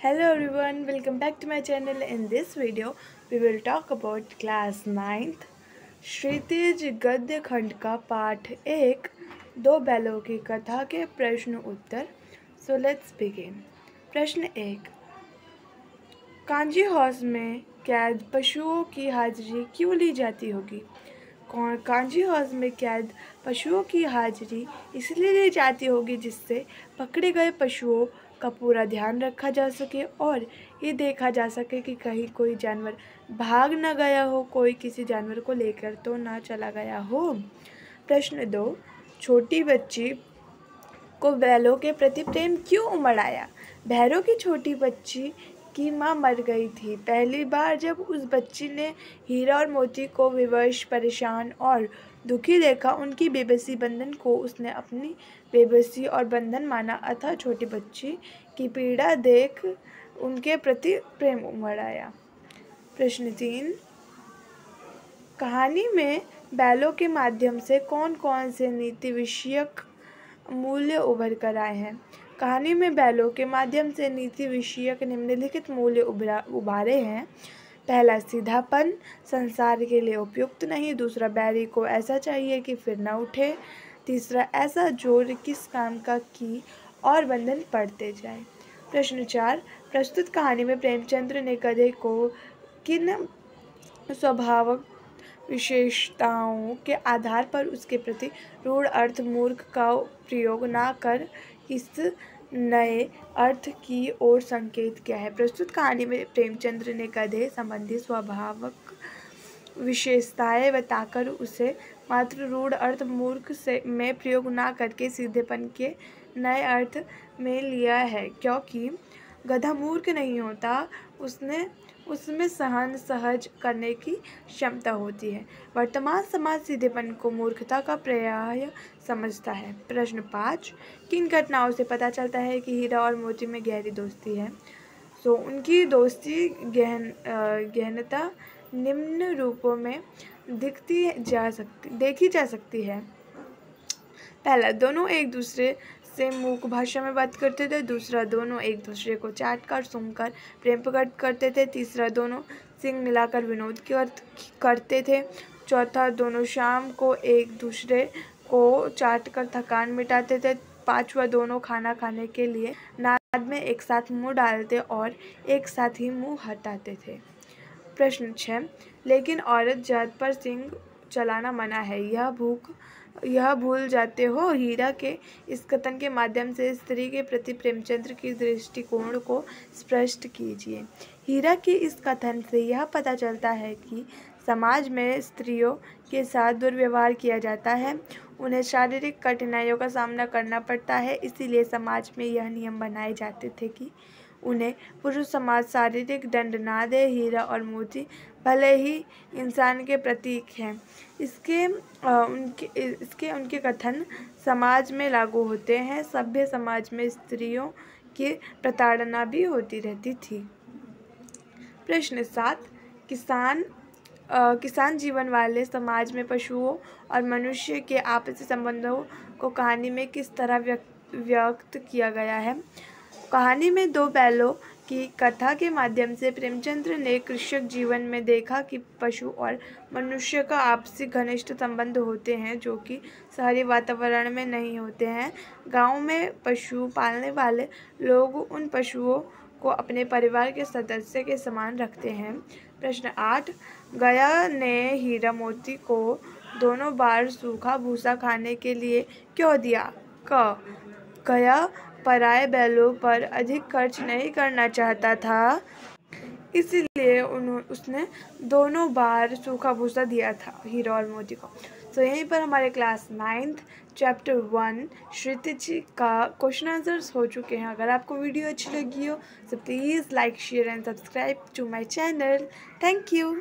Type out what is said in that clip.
Hello everyone, welcome back to my channel. In this video, we will talk about class 9th क्षितिज गद्य खंड का पाठ 1 दो बैलों की कथा के प्रश्न उत्तर. So let's begin. प्रश्न 1. कांजी हाउस में कैद पशुओं की हाजिरी क्यों ली जाती होगी? कांजी हाउस में कैद पशुओं की हाजिरी इसलिए ली जाती होगी जिससे पकड़े गए पशुओं का पूरा ध्यान रखा जा सके और ये देखा जा सके कि कहीं कोई जानवर भाग न गया हो, कोई किसी जानवर को लेकर तो ना चला गया हो. प्रश्न 2. छोटी बच्ची को बैलों के प्रति प्रेम क्यों उमड़ आया? भैरों की छोटी बच्ची की माँ मर गई थी. पहली बार जब उस बच्ची ने हीरा और मोती को विवश, परेशान और दुखी देखा, उनकी बेबसी बंधन को उसने अपनी बेबसी और बंधन माना, अतः छोटी बच्ची की पीड़ा देख उनके प्रति प्रेम उमड़ आया. प्रश्न 3. कहानी में बैलों के माध्यम से कौन कौन से नीति विषयक मूल्य उभर कर आए हैं? कहानी में बैलों के माध्यम से नीति विषयक निम्नलिखित मूल्य उभारे हैं. पहला, सीधापन संसार के लिए उपयुक्त नहीं. दूसरा, बैरी को ऐसा चाहिए कि फिर न उठे. तीसरा, ऐसा जोर किस काम का कि और बंधन पड़ते जाए. प्रश्न 4. प्रस्तुत कहानी में प्रेमचंद्र ने गधे को किन स्वभावक विशेषताओं के आधार पर उसके प्रति रूढ़ अर्थ मूर्ख का प्रयोग न कर इस नए अर्थ की ओर संकेत किया है? प्रस्तुत कहानी में प्रेमचंद्र ने गधे संबंधी स्वभावक विशेषताएं बताकर उसे मात्र रूढ़ अर्थ मूर्ख से में प्रयोग न करके सीधेपन के नए अर्थ में लिया है, क्योंकि गधा मूर्ख नहीं होता, उसमें सहन सहज करने की क्षमता होती है. वर्तमान समाज सीधेपन को मूर्खता का पर्याय समझता है. प्रश्न 5. किन घटनाओं से पता चलता है कि हीरा और मोती में गहरी दोस्ती है? उनकी दोस्ती गहनता निम्न रूपों में देखी जा सकती है. पहला, दोनों एक दूसरे से मूक भाषा में बात करते थे. दूसरा, दोनों एक दूसरे को चाटकर सूंघकर प्रेम प्रकट करते थे. तीसरा, दोनों सिंग मिलाकर विनोद करते थे. चौथा, दोनों शाम को एक दूसरे को चाटकर थकान मिटाते थे. पांचवा, दोनों खाना खाने के लिए नाद में एक साथ मुंह डालते और एक साथ ही मुंह हटाते थे. प्रश्न 6. लेकिन औरत जात पर सिंग चलाना मना है, यह भूल जाते हो? हीरा के इस कथन के माध्यम से स्त्री के प्रति प्रेमचंद्र की दृष्टिकोण को स्पष्ट कीजिए. हीरा के इस कथन से यह पता चलता है कि समाज में स्त्रियों के साथ दुर्व्यवहार किया जाता है, उन्हें शारीरिक कठिनाइयों का सामना करना पड़ता है. इसीलिए समाज में यह नियम बनाए जाते थे कि उन्हें पुरुष समाज शारीरिक दंड ना दे. हीरा और मोती भले ही इंसान के प्रतीक हैं, उनके कथन समाज में लागू होते हैं. सभ्य समाज में स्त्रियों की प्रताड़ना भी होती रहती थी. प्रश्न 7. किसान जीवन वाले समाज में पशुओं और मनुष्य के आपसी संबंधों को कहानी में किस तरह व्यक्त किया गया है? कहानी में दो बैलों की कथा के माध्यम से प्रेमचंद्र ने कृषक जीवन में देखा कि पशु और मनुष्य का आपसी घनिष्ठ संबंध होते हैं, जो कि शहरी वातावरण में नहीं होते हैं. गांव में पशु पालने वाले लोग उन पशुओं को अपने परिवार के सदस्य के समान रखते हैं. प्रश्न 8. गया ने हीरा मोती को दोनों बार सूखा भूसा खाने के लिए क्यों दिया? गया पराये बैलों पर अधिक खर्च नहीं करना चाहता था, इसलिए उसने दोनों बार सूखा भूसा दिया था हीरा और मोती को. यहीं पर हमारे क्लास 9th चैप्टर 1 क्षितिज का क्वेश्चन आंसर्स हो चुके हैं. अगर आपको वीडियो अच्छी लगी हो तो please like, share and subscribe to my channel. Thank you.